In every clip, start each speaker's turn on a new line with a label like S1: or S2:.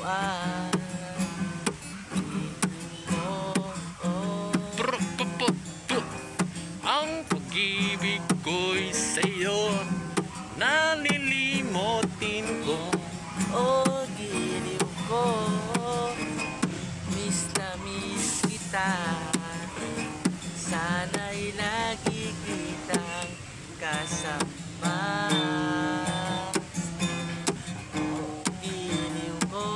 S1: naman.
S2: Ang pag-ibig ko'y sa'yo, nalilimutin ko.
S1: Oh, giliw ko, miss na miss kita. Sana'y lagi kitang kasama. Oh, giliw ko,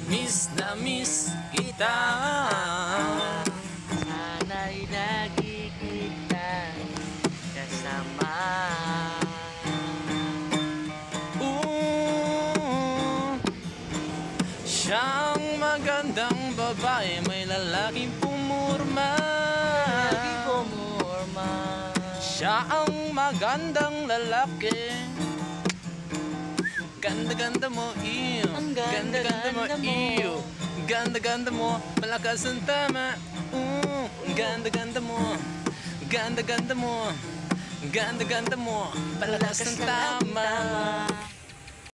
S2: Miss na miss kita.
S1: sana'y lagi kitang kasama.
S2: Siyang magandang babae, may lalaking pumurma.
S1: Lagi pumurma.
S2: Siya ang magandang lalaki. Ganda-ganda mo, iyo.
S1: Ang ganda-ganda mo.
S2: iyo. Ganda-ganda mo, malakas ang tama. Ganda-ganda mo. Ganda-ganda mo. Ganda-ganda mo, malakas ang tama.